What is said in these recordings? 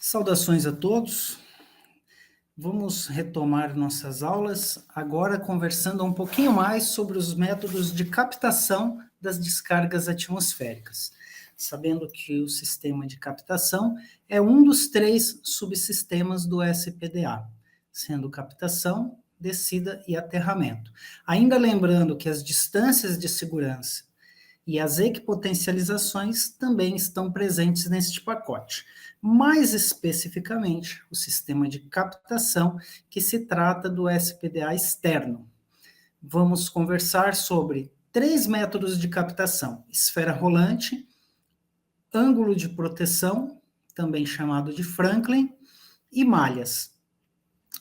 Saudações a todos. Vamos retomar nossas aulas, agora conversando um pouquinho mais sobre os métodos de captação das descargas atmosféricas, sabendo que o sistema de captação é um dos 3 subsistemas do SPDA, sendo captação, descida e aterramento. Ainda lembrando que as distâncias de segurança e as equipotencializações também estão presentes neste pacote. Mais especificamente, o sistema de captação, que se trata do SPDA externo. Vamos conversar sobre 3 métodos de captação: esfera rolante, ângulo de proteção, também chamado de Franklin, e malhas.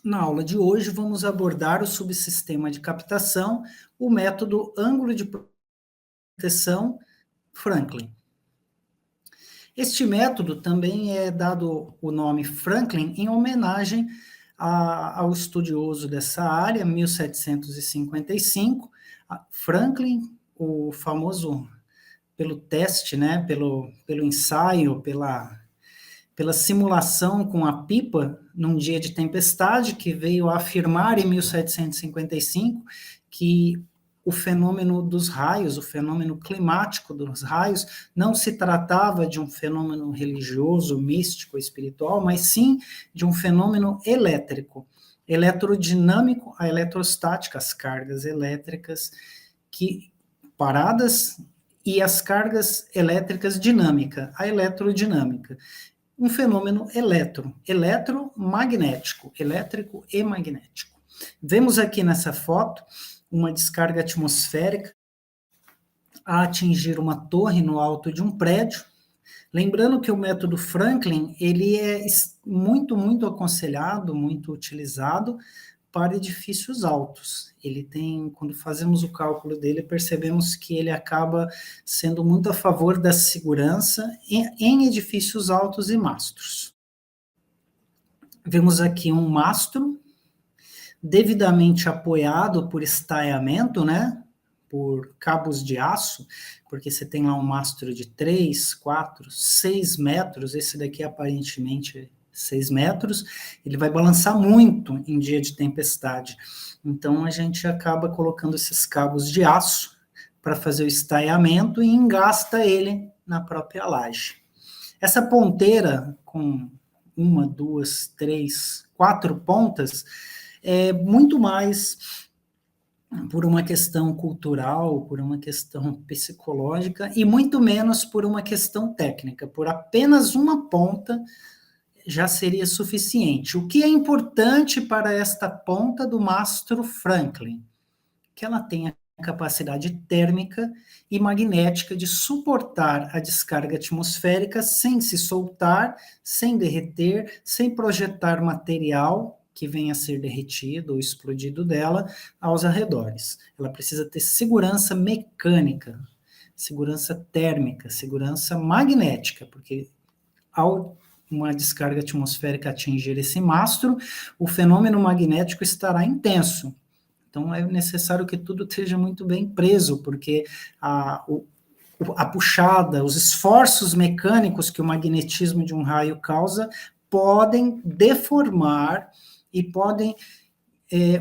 Na aula de hoje, vamos abordar o subsistema de captação, o método ângulo de proteção Franklin. Este método também é dado o nome Franklin em homenagem ao estudioso dessa área, 1755, Franklin, o famoso pelo teste, né, pelo ensaio, pela simulação com a pipa num dia de tempestade, que veio a afirmar em 1755 que o fenômeno dos raios, o fenômeno climático dos raios, não se tratava de um fenômeno religioso, místico, espiritual, mas sim de um fenômeno elétrico, eletrodinâmico, a eletrostática, as cargas elétricas que paradas e as cargas elétricas dinâmica, a eletrodinâmica. Um fenômeno eletromagnético, elétrico e magnético. Vemos aqui nessa foto uma descarga atmosférica a atingir uma torre no alto de um prédio. Lembrando que o método Franklin, ele é muito, muito aconselhado, muito utilizado para edifícios altos. Ele tem, quando fazemos o cálculo dele, percebemos que ele acaba sendo muito a favor da segurança em edifícios altos e mastros. Vemos aqui um mastro devidamente apoiado por estaiamento, né, por cabos de aço, porque você tem lá um mastro de 3, 4, 6 metros, esse daqui aparentemente 6 metros, ele vai balançar muito em dia de tempestade. Então, a gente acaba colocando esses cabos de aço para fazer o estaiamento e engasta ele na própria laje. Essa ponteira com 1, 2, 3, 4 pontas, é muito mais por uma questão cultural, por uma questão psicológica, e muito menos por uma questão técnica. Por apenas uma ponta já seria suficiente. O que é importante para esta ponta do mastro Franklin? Que ela tenha capacidade térmica e magnética de suportar a descarga atmosférica sem se soltar, sem derreter, sem projetar material que venha a ser derretido ou explodido dela aos arredores. Ela precisa ter segurança mecânica, segurança térmica, segurança magnética, porque ao uma descarga atmosférica atingir esse mastro, o fenômeno magnético estará intenso. Então, é necessário que tudo esteja muito bem preso, porque a puxada, os esforços mecânicos que o magnetismo de um raio causa podem deformar e podem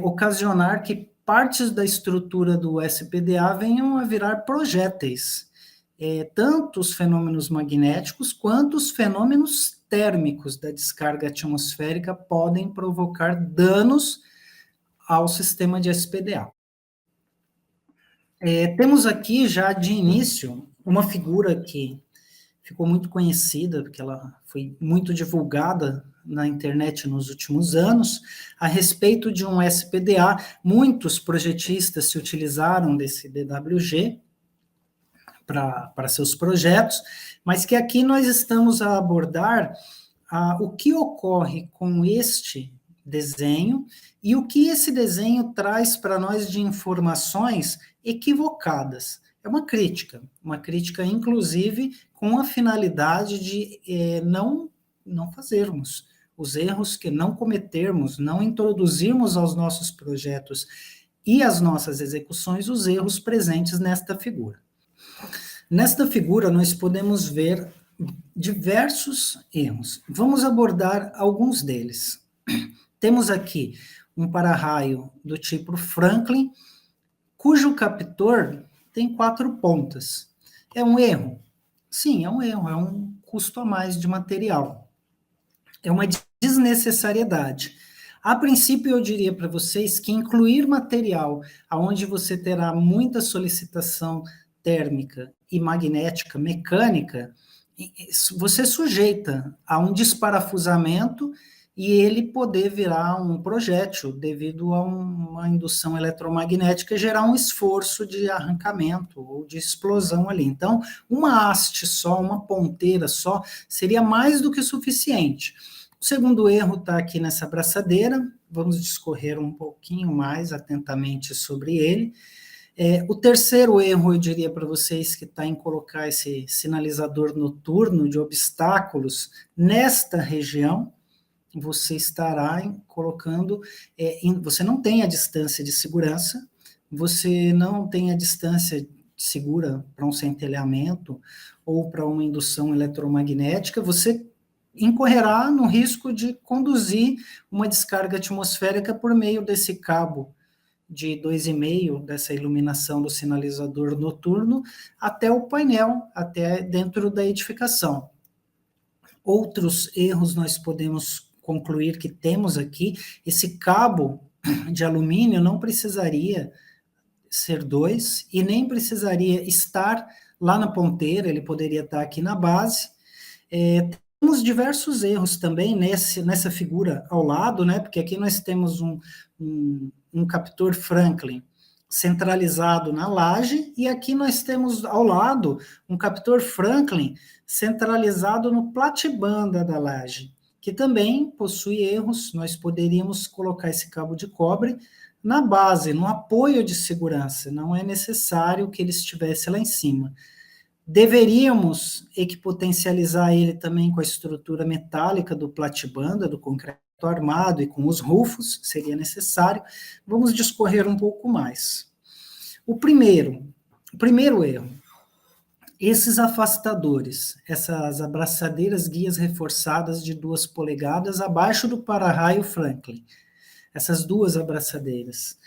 ocasionar que partes da estrutura do SPDA venham a virar projéteis. Tanto os fenômenos magnéticos quanto os fenômenos térmicos da descarga atmosférica podem provocar danos ao sistema de SPDA. Temos aqui já de início uma figura que ficou muito conhecida, porque ela foi muito divulgada na internet nos últimos anos, a respeito de um SPDA. Muitos projetistas se utilizaram desse DWG para seus projetos, mas que aqui nós estamos a abordar o que ocorre com este desenho e o que esse desenho traz para nós de informações equivocadas. É uma crítica inclusive com a finalidade de não fazermos os erros, que não cometermos, não introduzirmos aos nossos projetos e às nossas execuções os erros presentes nesta figura. Nesta figura nós podemos ver diversos erros. Vamos abordar alguns deles. Temos aqui um para-raio do tipo Franklin, cujo captor tem 4 pontas. É um erro? Sim, é um erro, é um custo a mais de material. É uma desnecessariedade. A princípio, eu diria para vocês que incluir material onde você terá muita solicitação térmica e magnética, mecânica, você sujeita a um desparafusamento e ele poder virar um projétil devido a uma indução eletromagnética e gerar um esforço de arrancamento ou de explosão ali. Então, uma haste só, uma ponteira só, seria mais do que suficiente. O segundo erro está aqui nessa braçadeira, vamos discorrer um pouquinho mais atentamente sobre ele. O terceiro erro, eu diria para vocês, que está em colocar esse sinalizador noturno de obstáculos nesta região, você estará colocando, você não tem a distância de segurança, você não tem a distância segura para um centelhamento ou para uma indução eletromagnética, você incorrerá no risco de conduzir uma descarga atmosférica por meio desse cabo de 2,5 dessa iluminação do sinalizador noturno até o painel, até dentro da edificação. Outros erros nós podemos concluir que temos aqui, esse cabo de alumínio não precisaria ser 2 e nem precisaria estar lá na ponteira, ele poderia estar aqui na base. Temos diversos erros também nessa figura ao lado, né? Porque aqui nós temos um captor Franklin centralizado na laje, e aqui nós temos ao lado um captor Franklin centralizado no platibanda da laje, que também possui erros. Nós poderíamos colocar esse cabo de cobre na base, no apoio de segurança, não é necessário que ele estivesse lá em cima. Deveríamos equipotencializar ele também com a estrutura metálica do platibanda, do concreto armado e com os rufos, seria necessário. Vamos discorrer um pouco mais. O primeiro erro, esses afastadores, essas abraçadeiras guias reforçadas de 2 polegadas abaixo do para-raio Franklin, essas 2 abraçadeiras,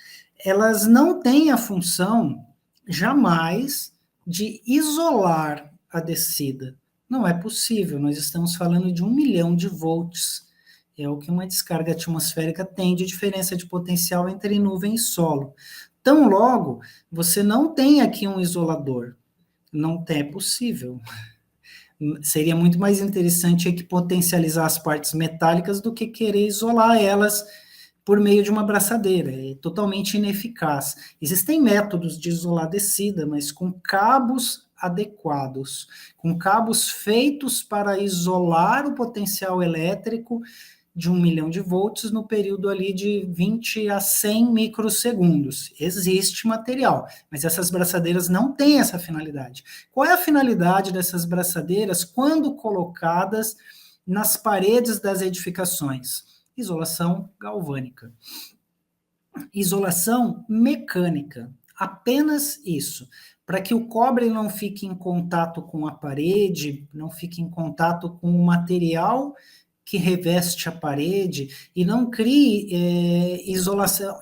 elas não têm a função, jamais, de isolar a descida. Não é possível, nós estamos falando de 1 milhão de volts, é o que uma descarga atmosférica tem de diferença de potencial entre nuvem e solo. Tão logo, você não tem aqui um isolador, não é possível. Seria muito mais interessante potencializar as partes metálicas do que querer isolar elas por meio de uma abraçadeira, é totalmente ineficaz. Existem métodos de isolar a descida, mas com cabos adequados, com cabos feitos para isolar o potencial elétrico de 1 milhão de volts no período ali de 20 a 100 microsegundos. Existe material, mas essas braçadeiras não têm essa finalidade. Qual é a finalidade dessas braçadeiras quando colocadas nas paredes das edificações? Isolação galvânica. Isolação mecânica. Apenas isso. Para que o cobre não fique em contato com a parede, não fique em contato com o material que reveste a parede e não crie isolação,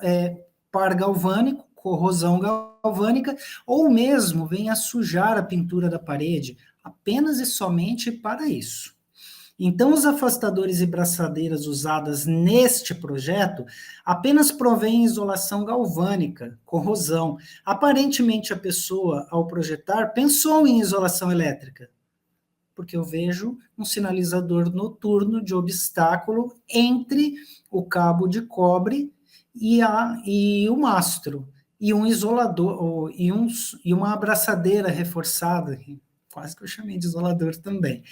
par galvânico, corrosão galvânica, ou mesmo venha sujar a pintura da parede. Apenas e somente para isso. Então, os afastadores e braçadeiras usadas neste projeto apenas provêm isolação galvânica, corrosão. Aparentemente, a pessoa, ao projetar, pensou em isolação elétrica, porque eu vejo um sinalizador noturno de obstáculo entre o cabo de cobre e o mastro, e um isolador, e uma abraçadeira reforçada, quase que eu chamei de isolador também.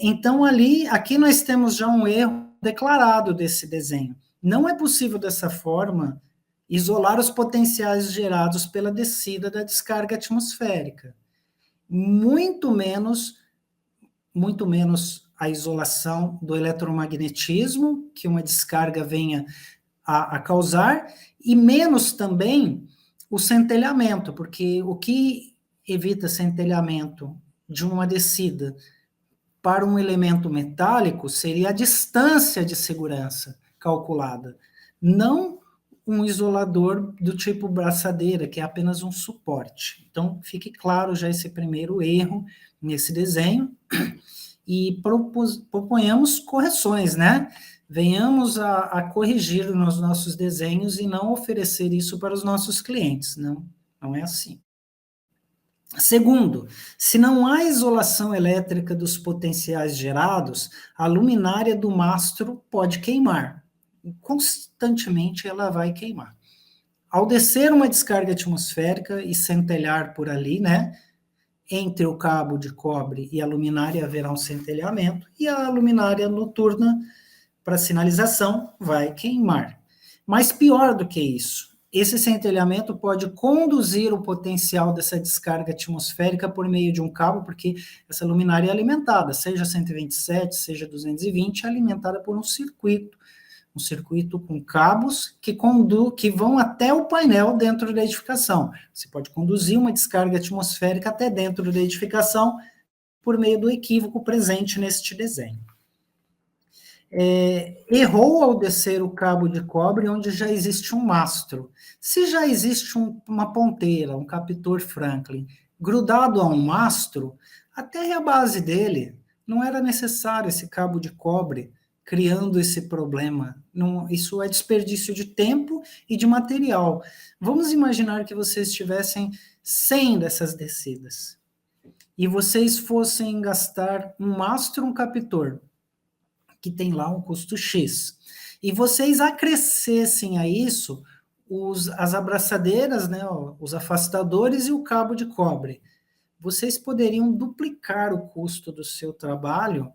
Então, aqui nós temos já um erro declarado desse desenho. Não é possível, dessa forma, isolar os potenciais gerados pela descida da descarga atmosférica. Muito menos a isolação do eletromagnetismo, que uma descarga venha a causar, e menos também o centelhamento, porque o que evita centelhamento de uma descida para um elemento metálico seria a distância de segurança calculada, não um isolador do tipo braçadeira, que é apenas um suporte. Então, fique claro já esse primeiro erro nesse desenho, e proponhamos correções, né? Venhamos a corrigir nos nossos desenhos e não oferecer isso para os nossos clientes, não é assim. Segundo, se não há isolação elétrica dos potenciais gerados, a luminária do mastro pode queimar. Constantemente ela vai queimar. Ao descer uma descarga atmosférica e centelhar por ali, né? Entre o cabo de cobre e a luminária haverá um centelhamento, e a luminária noturna para sinalização vai queimar. Mas pior do que isso, esse centelhamento pode conduzir o potencial dessa descarga atmosférica por meio de um cabo, porque essa luminária é alimentada, seja 127, seja 220, é alimentada por um circuito com cabos que vão até o painel dentro da edificação. Você pode conduzir uma descarga atmosférica até dentro da edificação por meio do equívoco presente neste desenho. Errou ao descer o cabo de cobre onde já existe um mastro. Se já existe uma ponteira, um captor Franklin, grudado a um mastro, até a base dele, não era necessário esse cabo de cobre criando esse problema. Não, isso é desperdício de tempo e de material. Vamos imaginar que vocês tivessem 100 dessas descidas e vocês fossem gastar um mastro, um captor, que tem lá um custo X, e vocês acrescessem a isso as abraçadeiras, né, os afastadores e o cabo de cobre. Vocês poderiam duplicar o custo do seu trabalho,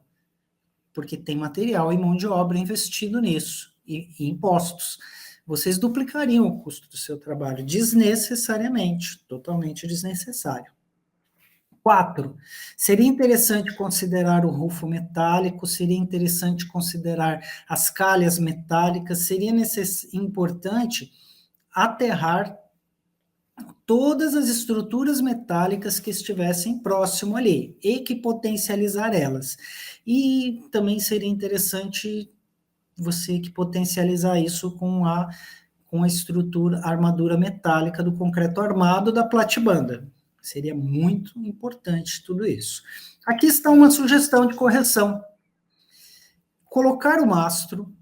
porque tem material e mão de obra investido nisso, e impostos. Vocês duplicariam o custo do seu trabalho, desnecessariamente, totalmente desnecessário. 4. Seria interessante considerar o rufo metálico, seria interessante considerar as calhas metálicas, seria importante aterrar todas as estruturas metálicas que estivessem próximo ali, e que potencializar elas. E também seria interessante você que potencializar isso com a estrutura, a armadura metálica do concreto armado da platibanda. Seria muito importante tudo isso. Aqui está uma sugestão de correção. Colocar o mastro,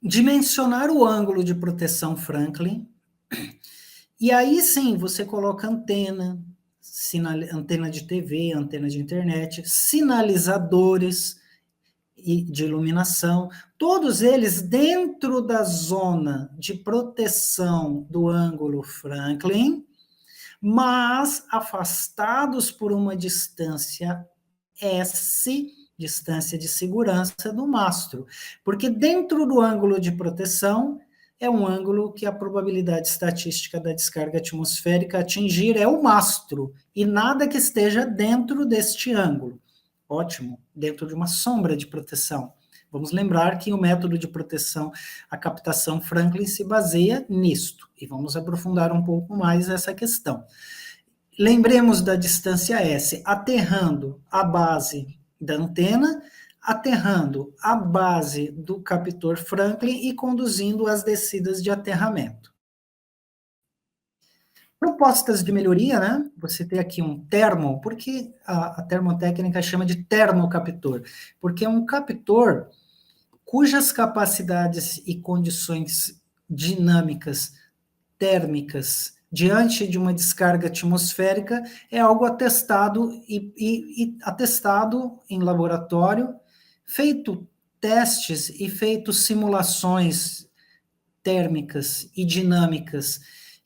dimensionar o ângulo de proteção Franklin, e aí sim você coloca antena, antena de TV, antena de internet, sinalizadores de iluminação, todos eles dentro da zona de proteção do ângulo Franklin, mas afastados por uma distância S, distância de segurança do mastro, porque dentro do ângulo de proteção é um ângulo que a probabilidade estatística da descarga atmosférica atingir é o mastro, e nada que esteja dentro deste ângulo. Ótimo, dentro de uma sombra de proteção. Vamos lembrar que o método de proteção, a captação Franklin, se baseia nisto, e vamos aprofundar um pouco mais essa questão. Lembremos da distância S, aterrando a base da antena, aterrando a base do captor Franklin e conduzindo as descidas de aterramento. Propostas de melhoria, né? Você tem aqui um termo, porque a termotécnica chama de termocaptor, porque é um captor cujas capacidades e condições dinâmicas, térmicas, diante de uma descarga atmosférica, é algo atestado e atestado em laboratório, feito testes e feito simulações térmicas e dinâmicas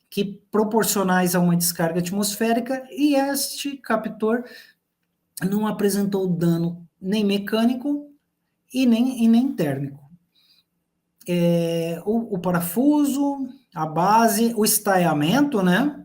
que proporcionais a uma descarga atmosférica, e este captor não apresentou dano nem mecânico e nem térmico. O parafuso, a base, o estaiamento, né?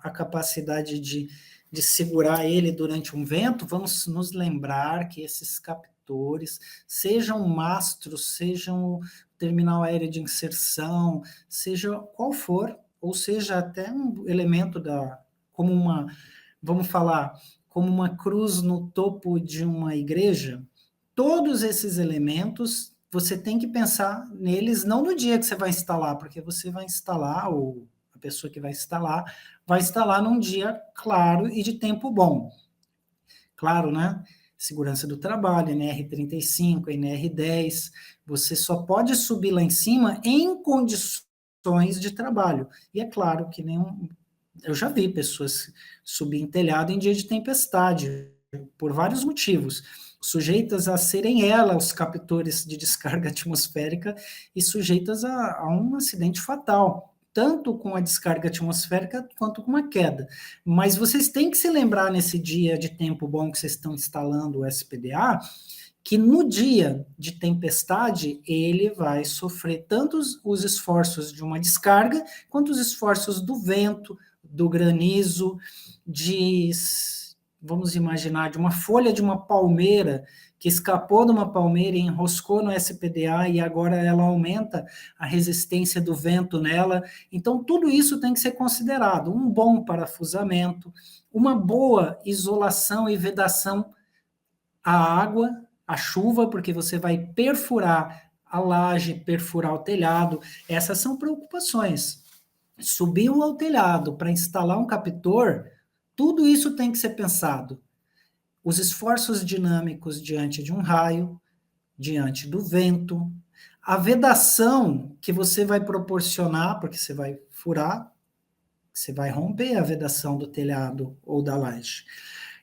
A capacidade de segurar ele durante um vento, vamos nos lembrar que esses captores, sejam mastros, sejam terminal aéreo de inserção, seja qual for, ou seja até um elemento vamos falar, como uma cruz no topo de uma igreja, todos esses elementos, você tem que pensar neles não no dia que você vai instalar, porque você vai instalar, ou a pessoa que vai instalar num dia claro e de tempo bom. Claro, né? Segurança do trabalho, NR35, NR10, você só pode subir lá em cima em condições de trabalho. E é claro que eu já vi pessoas subir em telhado em dia de tempestade, por vários motivos, sujeitas a serem elas os captores de descarga atmosférica e sujeitas a um acidente fatal, tanto com a descarga atmosférica quanto com a queda. Mas vocês têm que se lembrar nesse dia de tempo bom que vocês estão instalando o SPDA, que no dia de tempestade ele vai sofrer tanto os esforços de uma descarga, quanto os esforços do vento, do granizo, vamos imaginar, de uma folha de uma palmeira que escapou de uma palmeira e enroscou no SPDA e agora ela aumenta a resistência do vento nela. Então, tudo isso tem que ser considerado. Um bom parafusamento, uma boa isolação e vedação à água, à chuva, porque você vai perfurar a laje, perfurar o telhado. Essas são preocupações. Subiu ao telhado para instalar um captor, tudo isso tem que ser pensado. Os esforços dinâmicos diante de um raio, diante do vento, a vedação que você vai proporcionar, porque você vai furar, você vai romper a vedação do telhado ou da laje.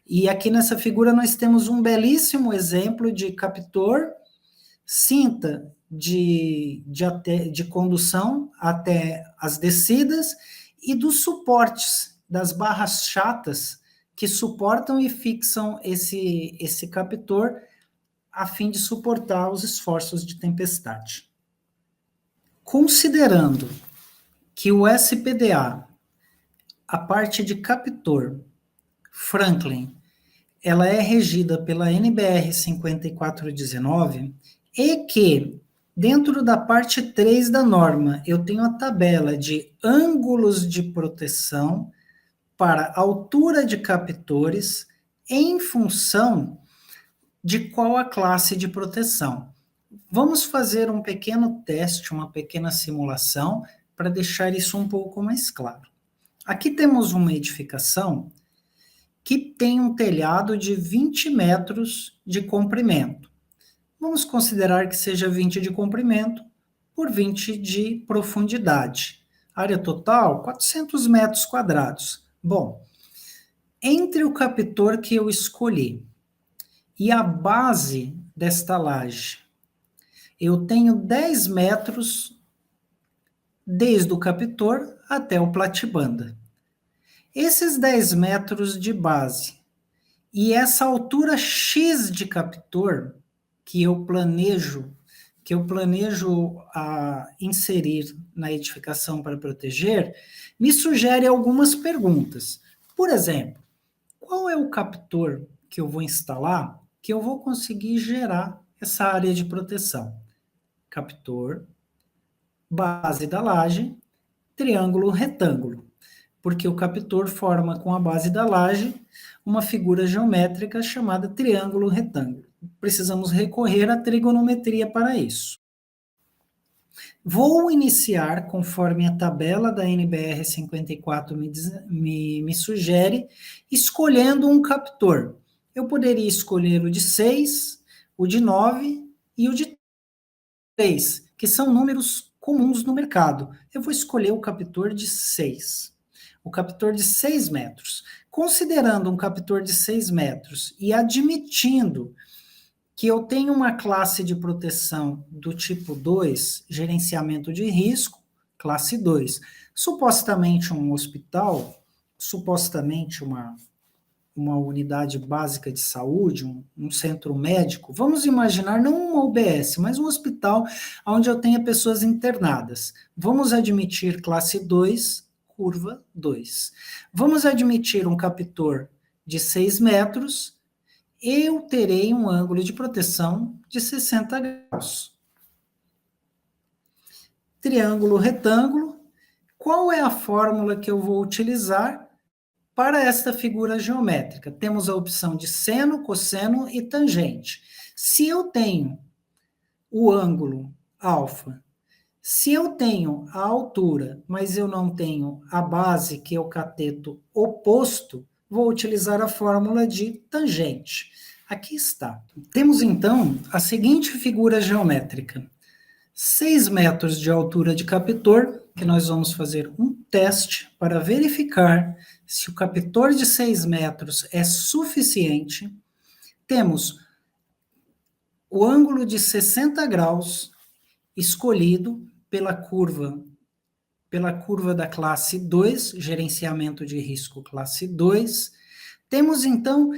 E aqui nessa figura nós temos um belíssimo exemplo de captor, cinta de condução até as descidas e dos suportes, das barras chatas que suportam e fixam esse captor a fim de suportar os esforços de tempestade. Considerando que o SPDA, a parte de captor Franklin, ela é regida pela NBR 5419 e que, dentro da parte 3 da norma, eu tenho a tabela de ângulos de proteção para altura de captores em função de qual a classe de proteção. Vamos fazer um pequeno teste, uma pequena simulação, para deixar isso um pouco mais claro. Aqui temos uma edificação que tem um telhado de 20 metros de comprimento. Vamos considerar que seja 20 de comprimento por 20 de profundidade. Área total, 400 metros quadrados. Bom, entre o captor que eu escolhi e a base desta laje, eu tenho 10 metros desde o captor até o platibanda. Esses 10 metros de base e essa altura X de captor que eu planejo inserir na edificação para proteger, me sugere algumas perguntas. Por exemplo, qual é o captor que eu vou instalar que eu vou conseguir gerar essa área de proteção? Captor, base da laje, triângulo, retângulo. Porque o captor forma com a base da laje uma figura geométrica chamada triângulo retângulo. Precisamos recorrer à trigonometria para isso. Vou iniciar, conforme a tabela da NBR 54 me sugere, escolhendo um captor. Eu poderia escolher o de 6, o de 9 e o de 3, que são números comuns no mercado. Eu vou escolher o captor de 6. O captor de 6 metros. Considerando um captor de 6 metros e admitindo que eu tenho uma classe de proteção do tipo 2, gerenciamento de risco, classe 2. Supostamente um hospital, supostamente uma unidade básica de saúde, um centro médico, vamos imaginar não uma UBS, mas um hospital onde eu tenha pessoas internadas. Vamos admitir classe 2, curva 2. Vamos admitir um captor de 6 metros, eu terei um ângulo de proteção de 60 graus. Triângulo retângulo, qual é a fórmula que eu vou utilizar Para esta figura geométrica, temos a opção de seno, cosseno e tangente. Se eu tenho o ângulo alfa, se eu tenho a altura, mas eu não tenho a base, que é o cateto oposto, vou utilizar a fórmula de tangente. Aqui está. Temos, então, a seguinte figura geométrica. 6 metros de altura de captor, que nós vamos fazer um teste para verificar se o captor de 6 metros é suficiente. Temos o ângulo de 60 graus escolhido pela curva da classe 2, gerenciamento de risco classe 2. Temos, então,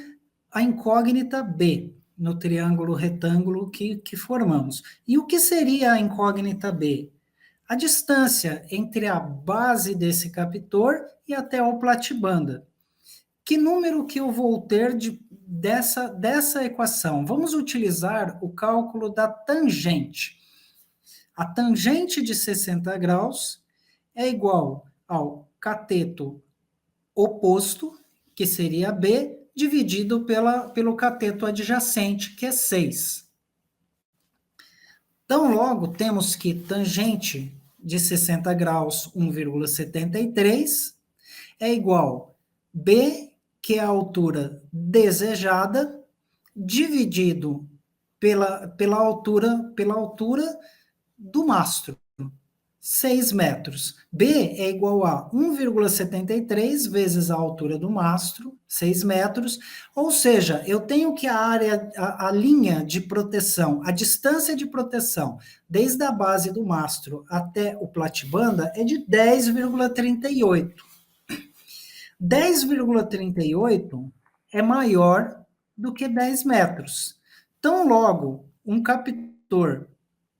a incógnita B, no triângulo retângulo que formamos. E o que seria a incógnita B? A distância entre a base desse captor e até o platibanda. Que número que eu vou ter dessa equação? Vamos utilizar o cálculo da tangente. A tangente de 60 graus é igual ao cateto oposto, que seria B, dividido pelo cateto adjacente, que é 6. Então, logo, temos que tangente de 60 graus, 1,73, é igual B, que é a altura desejada, dividido pela altura do mastro, 6 metros. B é igual a 1,73 vezes a altura do mastro, 6 metros, ou seja, eu tenho que a linha de proteção, a distância de proteção, desde a base do mastro até o platibanda, é de 10,38. 10,38 é maior do que 10 metros. Então, logo, um captor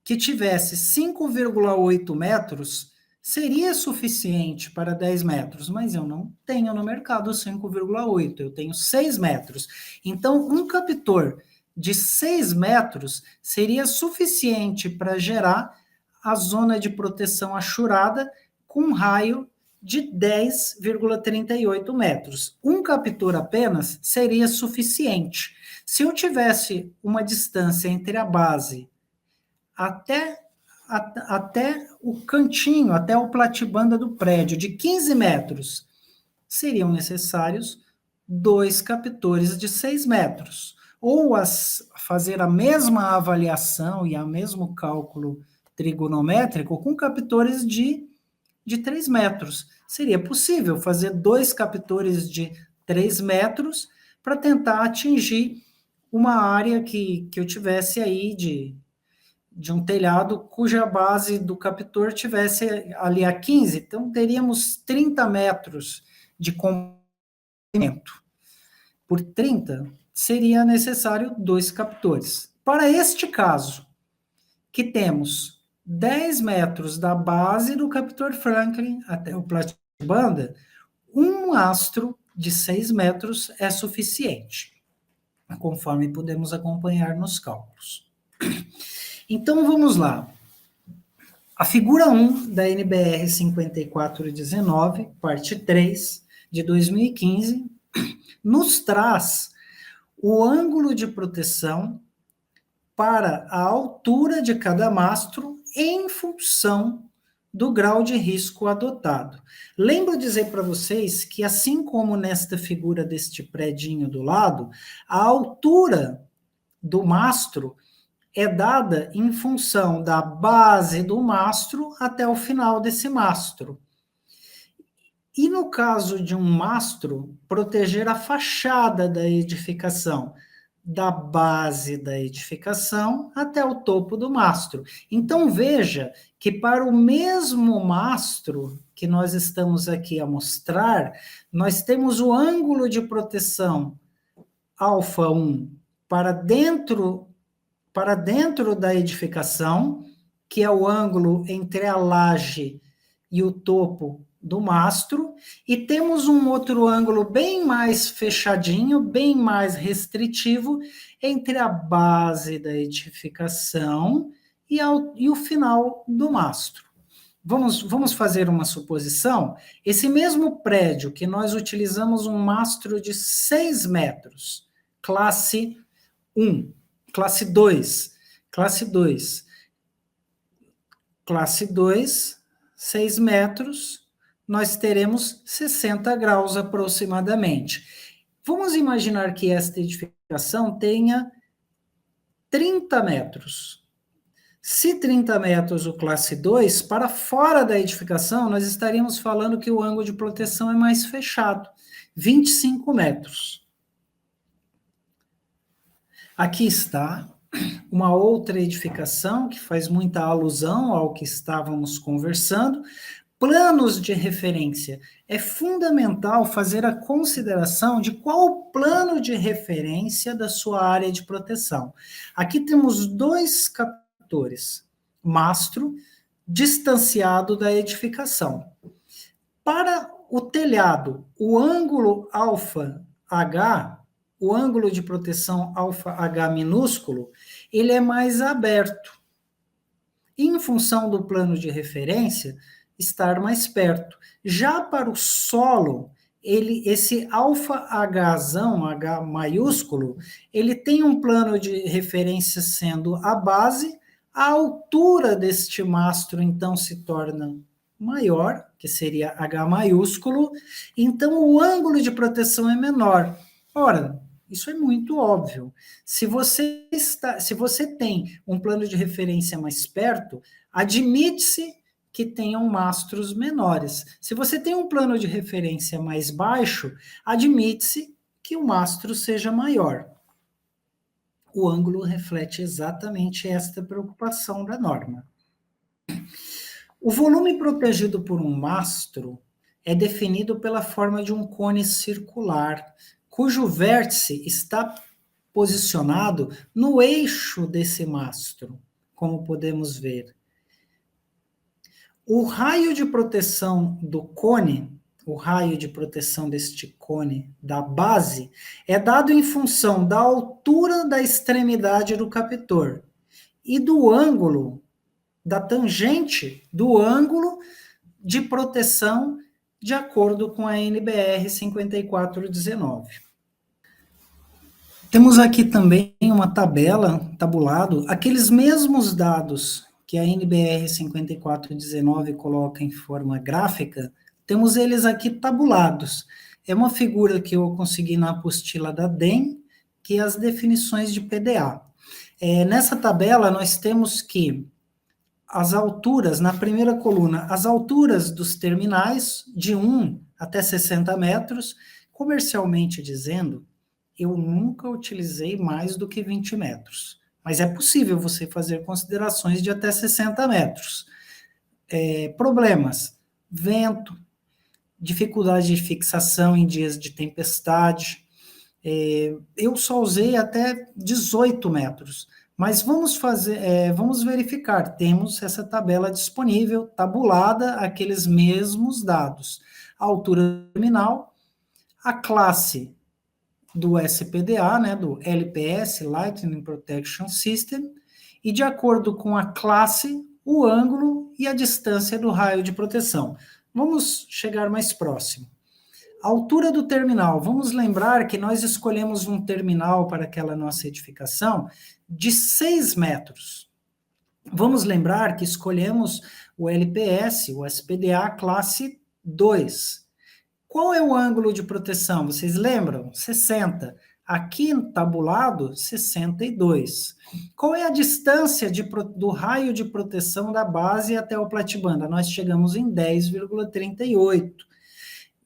que tivesse 5,8 metros seria suficiente para 10 metros, mas eu não tenho no mercado 5,8, eu tenho 6 metros. Então, um captor de 6 metros seria suficiente para gerar a zona de proteção achurada com um raio de 10,38 metros. Um captor apenas seria suficiente. Se eu tivesse uma distância entre a base até o cantinho, até o platibanda do prédio, de 15 metros, seriam necessários 2 captores de 6 metros. Ou fazer a mesma avaliação e o mesmo cálculo trigonométrico com captores de 3 metros. Seria possível fazer 2 captores de 3 metros para tentar atingir uma área que eu tivesse aí de um telhado cuja base do captor tivesse ali a 15, então teríamos 30 metros de comprimento. Por 30, seria necessário 2 captores. Para este caso, que temos 10 metros da base do captor Franklin até o platibanda, um mastro de 6 metros é suficiente, conforme podemos acompanhar nos cálculos. Então, vamos lá. A figura 1 da NBR 5419, parte 3, de 2015, nos traz o ângulo de proteção para a altura de cada mastro em função do grau de risco adotado. Lembro dizer para vocês que, assim como nesta figura deste predinho do lado, a altura do mastro é dada em função da base do mastro até o final desse mastro. E no caso de um mastro, proteger a fachada da edificação, da base da edificação até o topo do mastro. Então, veja que para o mesmo mastro que nós estamos aqui a mostrar, nós temos o ângulo de proteção alfa 1 para dentro da edificação, que é o ângulo entre a laje e o topo do mastro, e temos um outro ângulo bem mais fechadinho, bem mais restritivo, entre a base da edificação e o final do mastro. Vamos fazer uma suposição. Esse mesmo prédio que nós utilizamos um mastro de 6 metros, classe 1, classe 2, classe 2, classe 2, 6 metros, nós teremos 60 graus aproximadamente. Vamos imaginar que esta edificação tenha 30 metros. Se 30 metros o classe 2, para fora da edificação, nós estaríamos falando que o ângulo de proteção é mais fechado, 25 metros. Aqui está uma outra edificação que faz muita alusão ao que estávamos conversando. Planos de referência. É fundamental fazer a consideração de qual o plano de referência da sua área de proteção. Aqui temos dois captores, mastro distanciado da edificação. Para o telhado, o ângulo alfa H, o ângulo de proteção alfa H minúsculo, ele é mais aberto. E em função do plano de referência, estar mais perto. Já para o solo, esse alfa Hzão, H maiúsculo, ele tem um plano de referência sendo a base, a altura deste mastro, então, se torna maior, que seria H maiúsculo, então o ângulo de proteção é menor. Ora, isso é muito óbvio. Se você tem um plano de referência mais perto, admite-se que tenham mastros menores. Se você tem um plano de referência mais baixo, admite-se que o mastro seja maior. O ângulo reflete exatamente esta preocupação da norma. O volume protegido por um mastro é definido pela forma de um cone circular, cujo vértice está posicionado no eixo desse mastro, como podemos ver. O raio de proteção do cone, o raio de proteção deste cone da base, é dado em função da altura da extremidade do captor e do ângulo, da tangente do ângulo de proteção de acordo com a NBR 5419. Temos aqui também uma tabulado, aqueles mesmos dados que a NBR 5419 coloca em forma gráfica, temos eles aqui tabulados. É uma figura que eu consegui na apostila da DEM, que é as definições de PDA. Nessa tabela, nós temos que as alturas, na primeira coluna, as alturas dos terminais, de 1 até 60 metros, comercialmente dizendo, eu nunca utilizei mais do que 20 metros. Mas é possível você fazer considerações de até 60 metros. Problemas, vento, dificuldade de fixação em dias de tempestade. Eu só usei até 18 metros. Mas vamos verificar, temos essa tabela disponível, tabulada, aqueles mesmos dados. A altura terminal, a classe do SPDA, né, do LPS, Lightning Protection System, e de acordo com a classe, o ângulo e a distância do raio de proteção. Vamos chegar mais próximo. A altura do terminal, vamos lembrar que nós escolhemos um terminal para aquela nossa edificação de 6 metros. Vamos lembrar que escolhemos o LPS, o SPDA classe 2. Qual é o ângulo de proteção? Vocês lembram? 60. Aqui tabulado, 62. Qual é a distância do raio de proteção da base até o platibanda? Nós chegamos em 10,38.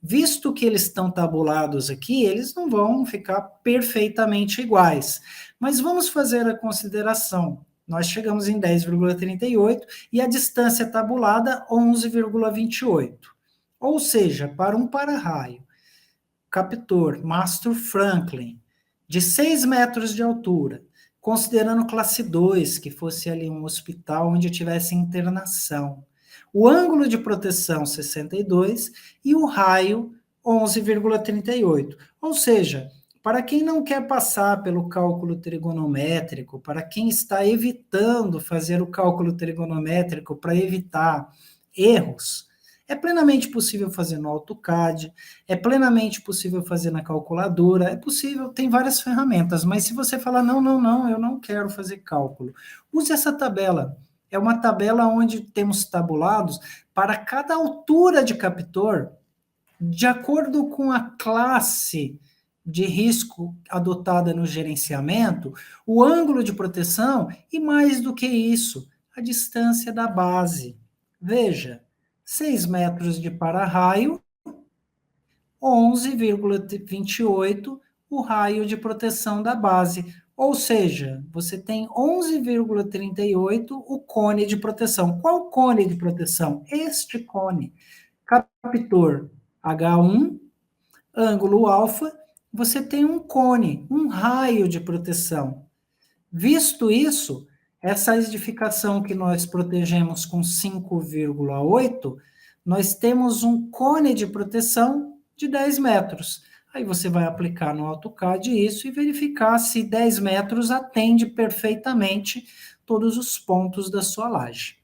Visto que eles estão tabulados aqui, eles não vão ficar perfeitamente iguais. Mas vamos fazer a consideração. Nós chegamos em 10,38 e a distância tabulada, 11,28. Ou seja, para um para-raio, captor Mastro Franklin, de 6 metros de altura, considerando classe 2, que fosse ali um hospital onde tivesse internação, o ângulo de proteção 62 e o raio 11,38. Ou seja, para quem não quer passar pelo cálculo trigonométrico, para quem está evitando fazer o cálculo trigonométrico para evitar erros, é plenamente possível fazer no AutoCAD, é plenamente possível fazer na calculadora, é possível, tem várias ferramentas, mas se você falar, não, eu não quero fazer cálculo, use essa tabela. É uma tabela onde temos tabulados para cada altura de captor, de acordo com a classe de risco adotada no gerenciamento, o ângulo de proteção e, mais do que isso, a distância da base. Veja, 6 metros de para-raio, 11,28 o raio de proteção da base. Ou seja, você tem 11,38 o cone de proteção. Qual cone de proteção? Este cone. Captor H1, ângulo alfa, você tem um cone, um raio de proteção. Visto isso, essa edificação que nós protegemos com 5,8, nós temos um cone de proteção de 10 metros. Aí você vai aplicar no AutoCAD isso e verificar se 10 metros atende perfeitamente todos os pontos da sua laje.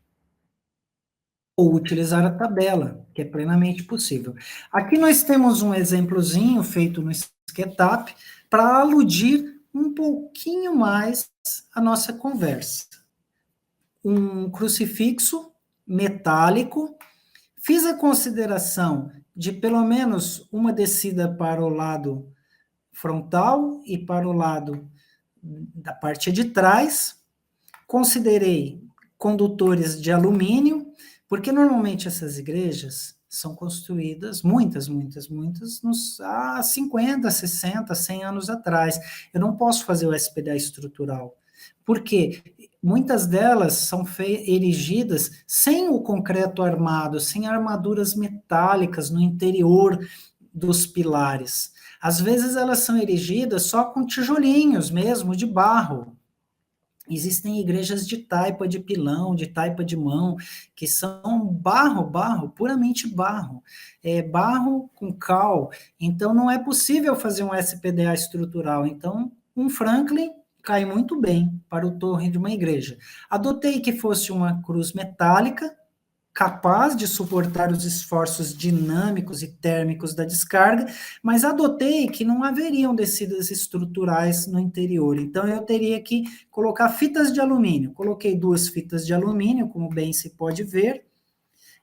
Ou utilizar a tabela, que é plenamente possível. Aqui nós temos um exemplozinho feito no SketUp para aludir um pouquinho mais a nossa conversa. Um crucifixo metálico, fiz a consideração de pelo menos uma descida para o lado frontal e para o lado da parte de trás, considerei condutores de alumínio, porque normalmente essas igrejas são construídas, muitas, há 50, 60, 100 anos atrás. Eu não posso fazer o SPDA estrutural, porque muitas delas são erigidas sem o concreto armado, sem armaduras metálicas no interior dos pilares. Às vezes elas são erigidas só com tijolinhos mesmo, de barro. Existem igrejas de taipa de pilão, de taipa de mão, que são barro, puramente barro. É barro com cal. Então, não é possível fazer um SPDA estrutural. Então, um Franklin cai muito bem para o torre de uma igreja. Adotei que fosse uma cruz metálica, capaz de suportar os esforços dinâmicos e térmicos da descarga, mas adotei que não haveriam descidas estruturais no interior, então eu teria que colocar fitas de alumínio. Coloquei 2 fitas de alumínio, como bem se pode ver,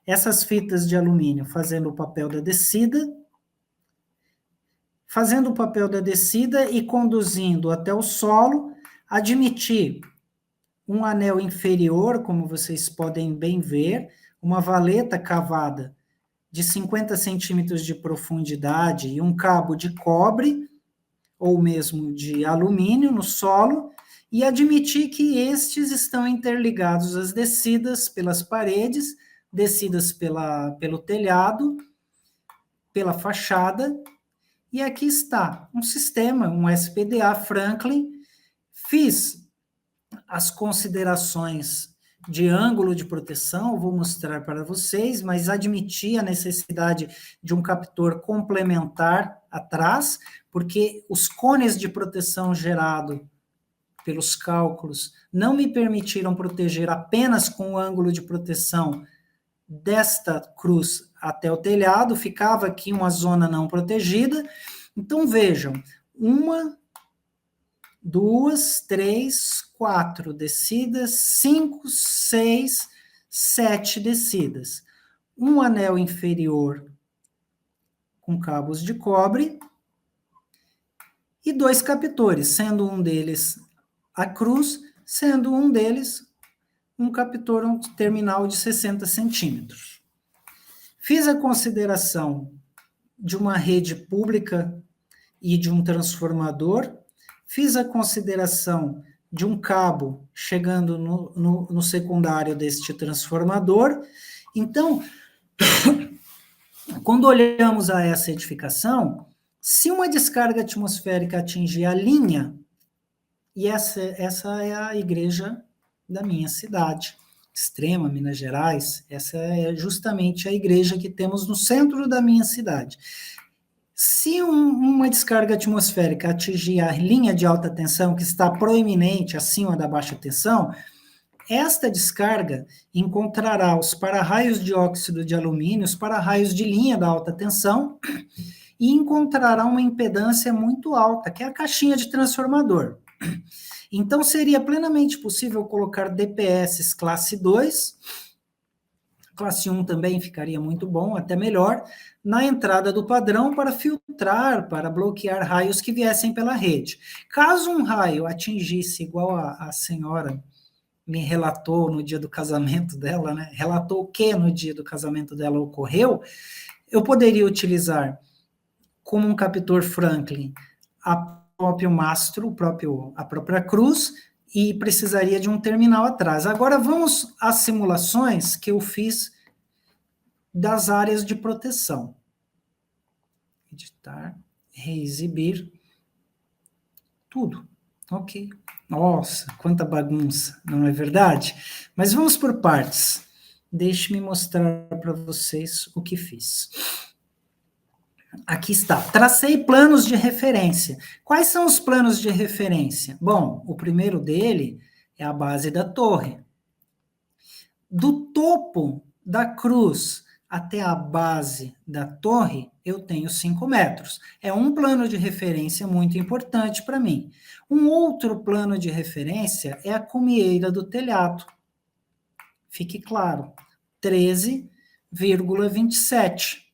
essas fitas de alumínio fazendo o papel da descida, e conduzindo até o solo, admiti um anel inferior, como vocês podem bem ver, uma valeta cavada de 50 centímetros de profundidade e um cabo de cobre, ou mesmo de alumínio no solo, e admitir que estes estão interligados às descidas pelas paredes, descidas pelo telhado, pela fachada, e aqui está um sistema, um SPDA Franklin. Fiz as considerações de ângulo de proteção, vou mostrar para vocês, mas admiti a necessidade de um captor complementar atrás, porque os cones de proteção gerado pelos cálculos não me permitiram proteger apenas com o ângulo de proteção desta cruz até o telhado, ficava aqui uma zona não protegida. Então, vejam, 1, 2, 3, 4 descidas, 5, 6, 7 descidas. Um anel inferior com cabos de cobre e 2 captores, sendo um deles a cruz, sendo um deles um captor, um terminal de 60 centímetros. Fiz a consideração de uma rede pública e de um transformador. Fiz a consideração de um cabo chegando no secundário deste transformador. Então, quando olhamos a essa edificação, se uma descarga atmosférica atingir a linha, e essa é a igreja da minha cidade, Extrema, Minas Gerais, essa é justamente a igreja que temos no centro da minha cidade. Se uma descarga atmosférica atingir a linha de alta tensão, que está proeminente acima da baixa tensão, Esta descarga encontrará os para-raios de óxido de alumínio, os para-raios de linha da alta tensão, e encontrará uma impedância muito alta, que é a caixinha de transformador. Então, seria plenamente possível colocar DPS classe 2, classe 1 também ficaria muito bom, até melhor, na entrada do padrão para filtrar, para bloquear raios que viessem pela rede. Caso um raio atingisse, igual a senhora me relatou no dia do casamento dela, né? Relatou que no dia do casamento dela ocorreu, eu poderia utilizar como um captor Franklin a próprio mastro, a própria cruz, e precisaria de um terminal atrás. Agora vamos às simulações que eu fiz das áreas de proteção. Editar, reexibir, tudo. Ok. Nossa, quanta bagunça, não é verdade? Mas vamos por partes. Deixe-me mostrar para vocês o que fiz. Aqui está. Tracei planos de referência. Quais são os planos de referência? Bom, o primeiro dele é a base da torre. Do topo da cruz até a base da torre, eu tenho 5 metros. É um plano de referência muito importante para mim. Um outro plano de referência é a cumieira do telhado. Fique claro, 13,27.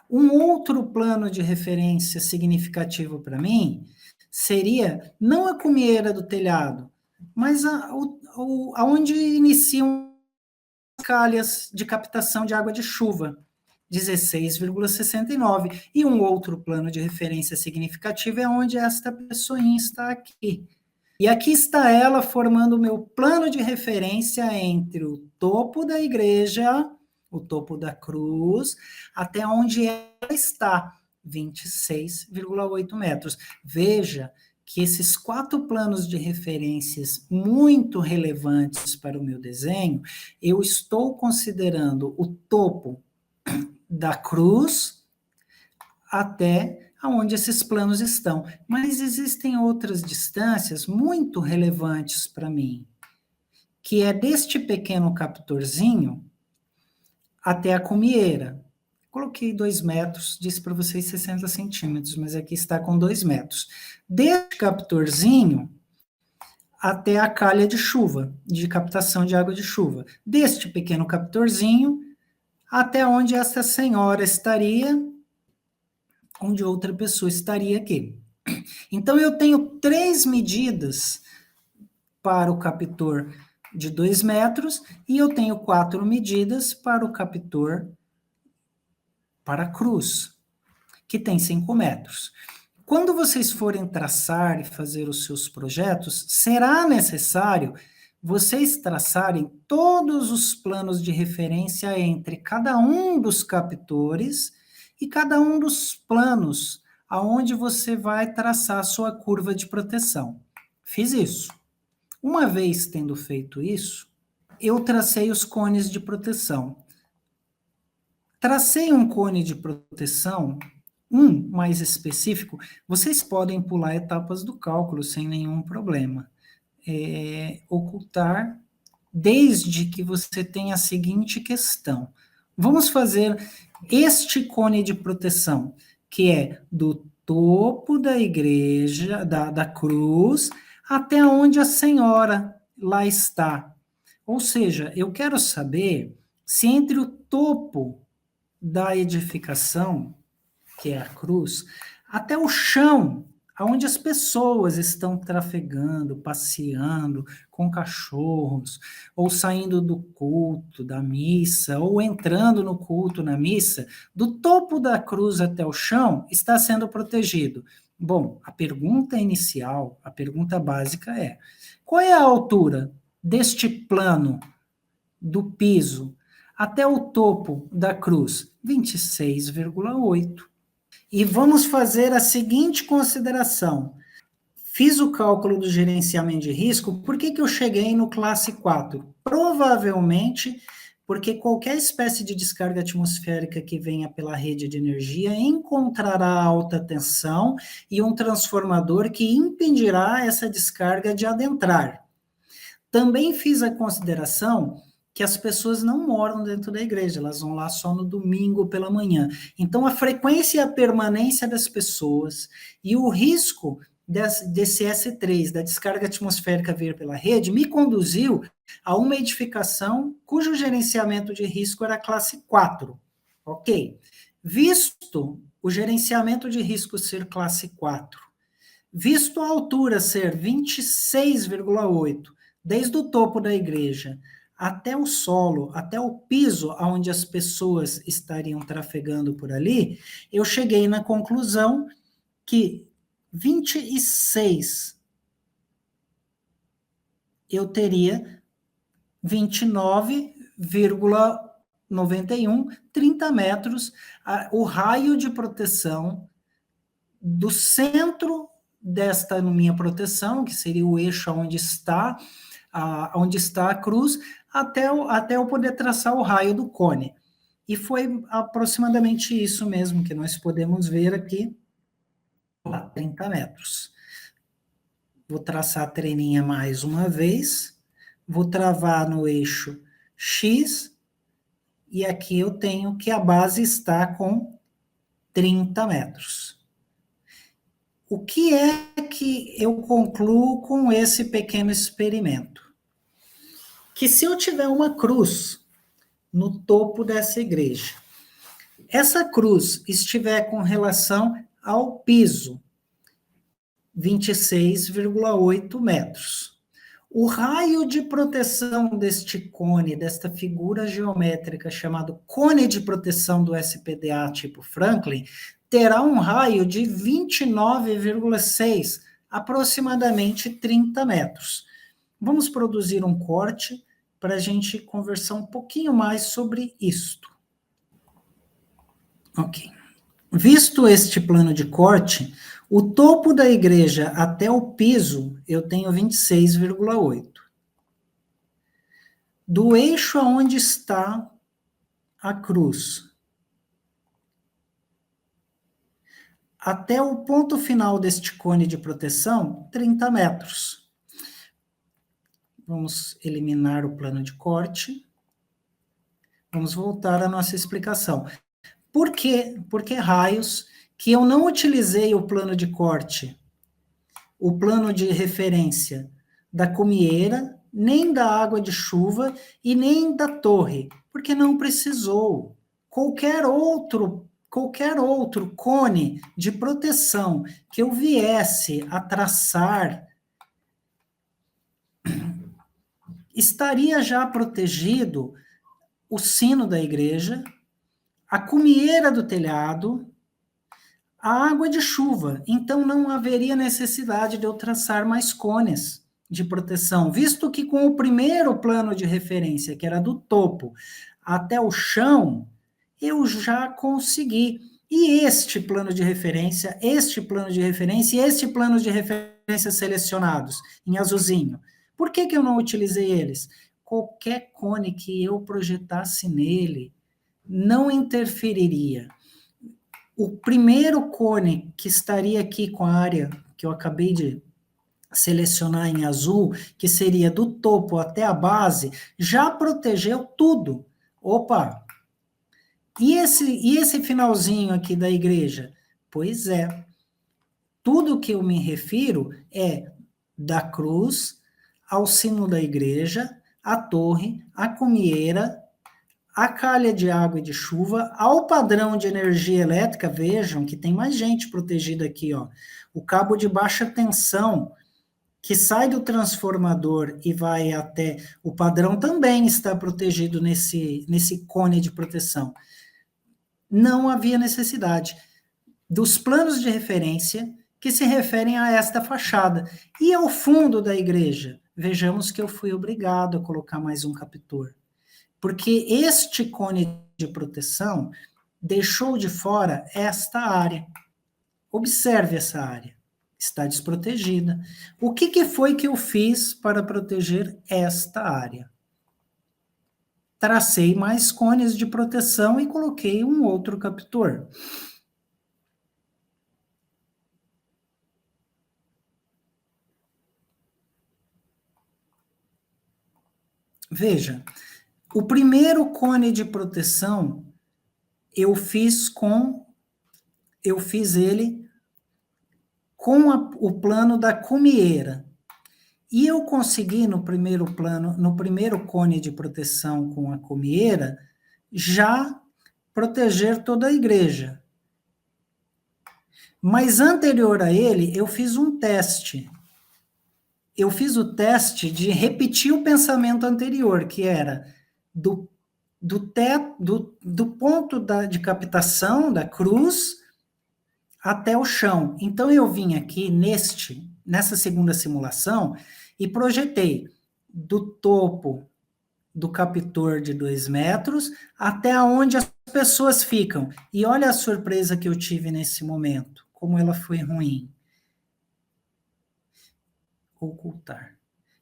Um outro plano de referência significativo para mim seria não a cumieira do telhado, mas aonde iniciam as calhas de captação de água de chuva, 16,69. E um outro plano de referência significativo é onde esta pessoinha está aqui. E aqui está ela formando o meu plano de referência entre o topo da igreja, o topo da cruz, até onde ela está, 26,8 metros. Veja que esses 4 planos de referências muito relevantes para o meu desenho, eu estou considerando o topo da cruz até onde esses planos estão. Mas existem outras distâncias muito relevantes para mim, que é deste pequeno captorzinho até a cumieira. Coloquei 2 metros, disse para vocês 60 centímetros, mas aqui está com 2 metros. Deste captorzinho até a calha de chuva, de captação de água de chuva. Deste pequeno captorzinho até onde essa senhora estaria, onde outra pessoa estaria aqui. Então, eu tenho 3 medidas para o captor de 2 metros e eu tenho 4 medidas para o captor para a cruz, que tem 5 metros. Quando vocês forem traçar e fazer os seus projetos, será necessário vocês traçarem todos os planos de referência entre cada um dos captores e cada um dos planos aonde você vai traçar a sua curva de proteção. Fiz isso. Uma vez tendo feito isso, eu tracei os cones de proteção. Tracei um cone de proteção, um mais específico, vocês podem pular etapas do cálculo sem nenhum problema. Ocultar, desde que você tenha a seguinte questão. Vamos fazer este cone de proteção, que é do topo da igreja, da cruz, até onde a senhora lá está. Ou seja, eu quero saber se entre o topo da edificação, que é a cruz, até o chão, onde as pessoas estão trafegando, passeando com cachorros, ou saindo do culto, da missa, ou entrando no culto, na missa, do topo da cruz até o chão, está sendo protegido. Bom, a pergunta inicial, a pergunta básica é: qual é a altura deste plano do piso até o topo da cruz? 26,8. E vamos fazer a seguinte consideração. Fiz o cálculo do gerenciamento de risco, por que eu cheguei no classe 4? Provavelmente porque qualquer espécie de descarga atmosférica que venha pela rede de energia encontrará alta tensão e um transformador que impedirá essa descarga de adentrar. Também fiz a consideração que as pessoas não moram dentro da igreja, elas vão lá só no domingo pela manhã. Então, a frequência e a permanência das pessoas e o risco desse S3, da descarga atmosférica vir pela rede, me conduziu a uma edificação cujo gerenciamento de risco era classe 4. Ok. Visto o gerenciamento de risco ser classe 4, visto a altura ser 26,8, desde o topo da igreja até o solo, até o piso onde as pessoas estariam trafegando por ali, eu cheguei na conclusão que 26 eu teria 29,91, 30 metros, o raio de proteção do centro desta minha proteção, que seria o eixo onde está a cruz, até eu poder traçar o raio do cone. E foi aproximadamente isso mesmo que nós podemos ver aqui, 30 metros. Vou traçar a treninha mais uma vez, vou travar no eixo X, e aqui eu tenho que a base está com 30 metros. O que é que eu concluo com esse pequeno experimento? Que se eu tiver uma cruz no topo dessa igreja, essa cruz estiver com relação ao piso, 26,8 metros. O raio de proteção deste cone, desta figura geométrica chamado cone de proteção do SPDA tipo Franklin, terá um raio de 29,6, aproximadamente 30 metros. Vamos produzir um corte para a gente conversar um pouquinho mais sobre isto. Ok. Visto este plano de corte, o topo da igreja até o piso, eu tenho 26,8. Do eixo aonde está a cruz até o ponto final deste cone de proteção, 30 metros. Vamos eliminar o plano de corte. Vamos voltar à nossa explicação. Por quê? Porque raios que eu não utilizei o plano de corte, o plano de referência da cumieira, nem da água de chuva e nem da torre, porque não precisou. Qualquer outro cone de proteção que eu viesse a traçar estaria já protegido o sino da igreja, a cumieira do telhado, a água de chuva. Então não haveria necessidade de eu traçar mais cones de proteção, visto que com o primeiro plano de referência, que era do topo até o chão, eu já consegui. E este plano de referência, este plano de referência e este plano de referência selecionados em azulzinho, por que eu não utilizei eles? Qualquer cone que eu projetasse nele não interferiria. O primeiro cone que estaria aqui com a área que eu acabei de selecionar em azul, que seria do topo até a base, já protegeu tudo. Opa! E esse finalzinho aqui da igreja? Pois é. Tudo que eu me refiro é da cruz ao sino da igreja, a torre, a cumieira, a calha de água e de chuva, ao padrão de energia elétrica, vejam que tem mais gente protegida aqui, ó. O cabo de baixa tensão, que sai do transformador e vai até o padrão, também está protegido nesse cone de proteção. Não havia necessidade dos planos de referência que se referem a esta fachada. E ao fundo da igreja, vejamos que eu fui obrigado a colocar mais um captor, porque este cone de proteção deixou de fora esta área. Observe essa área, está desprotegida. O que foi que eu fiz para proteger esta área? Tracei mais cones de proteção e coloquei um outro captor. Veja, o primeiro cone de proteção eu fiz ele com o plano da cumieira. E eu consegui no primeiro cone de proteção com a cumieira, já proteger toda a igreja. Mas anterior a ele, eu fiz um teste. Eu fiz o teste de repetir o pensamento anterior, que era do ponto de captação da cruz até o chão. Então, eu vim aqui nessa segunda simulação e projetei do topo do captor de 2 metros até onde as pessoas ficam. E olha a surpresa que eu tive nesse momento, como ela foi ruim. Ocultar.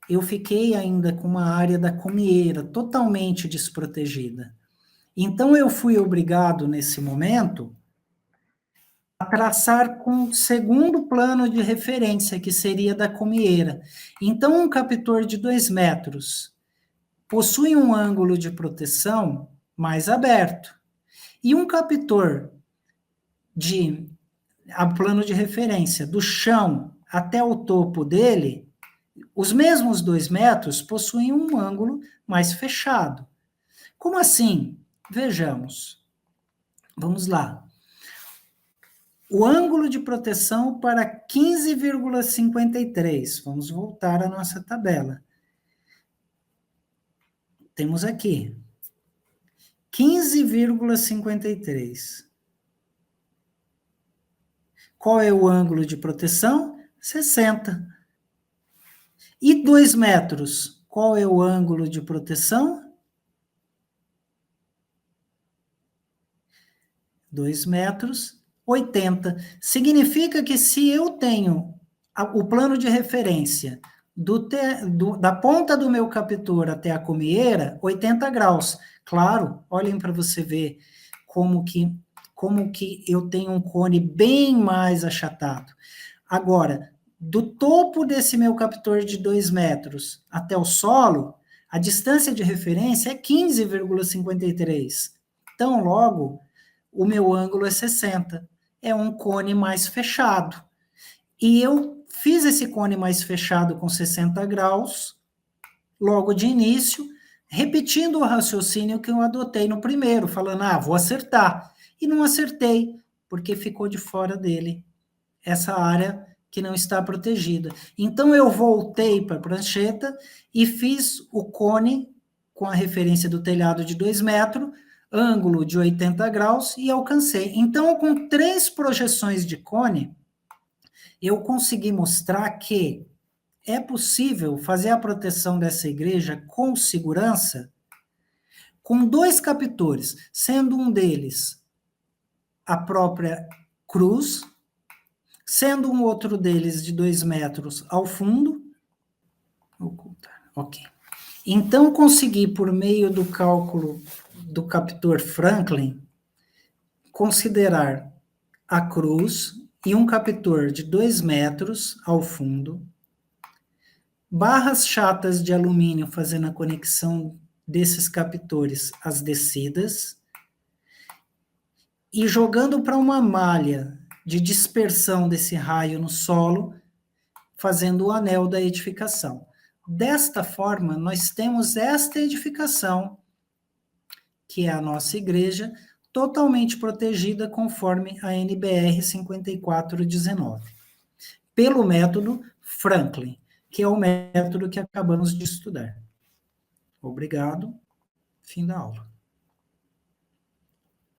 Eu fiquei ainda com uma área da cumieira totalmente desprotegida. Então, eu fui obrigado, nesse momento, a traçar com o segundo plano de referência, que seria da cumieira. Então, um captor de 2 metros possui um ângulo de proteção mais aberto. E um captor a plano de referência, do chão até o topo dele, os mesmos 2 metros possuem um ângulo mais fechado. Como assim? Vejamos. Vamos lá. O ângulo de proteção para 15,53. Vamos voltar à nossa tabela. Temos aqui 15,53. Qual é o ângulo de proteção? 60. E 2 metros? Qual é o ângulo de proteção? 2 metros, 80. Significa que se eu tenho o plano de referência da ponta do meu captor até a cumieira, 80 graus. Claro, olhem para você ver como que eu tenho um cone bem mais achatado. Agora, do topo desse meu captor de 2 metros até o solo, a distância de referência é 15,53. Então, logo, o meu ângulo é 60. É um cone mais fechado. E eu fiz esse cone mais fechado com 60 graus, logo de início, repetindo o raciocínio que eu adotei no primeiro, falando, vou acertar. E não acertei, porque ficou de fora dele essa área que não está protegida. Então, eu voltei para a prancheta e fiz o cone com a referência do telhado de 2 metros, ângulo de 80 graus, e alcancei. Então, com 3 projeções de cone, eu consegui mostrar que é possível fazer a proteção dessa igreja com segurança, com 2 captores, sendo um deles a própria cruz, sendo um outro deles de 2 metros ao fundo. Ocultar, ok. Então, consegui, por meio do cálculo do captor Franklin, considerar a cruz e um captor de 2 metros ao fundo, barras chatas de alumínio fazendo a conexão desses captores às descidas, e jogando para uma malha de dispersão desse raio no solo, fazendo o anel da edificação. Desta forma, nós temos esta edificação, que é a nossa igreja, totalmente protegida conforme a NBR 5419, pelo método Franklin, que é o método que acabamos de estudar. Obrigado. Fim da aula.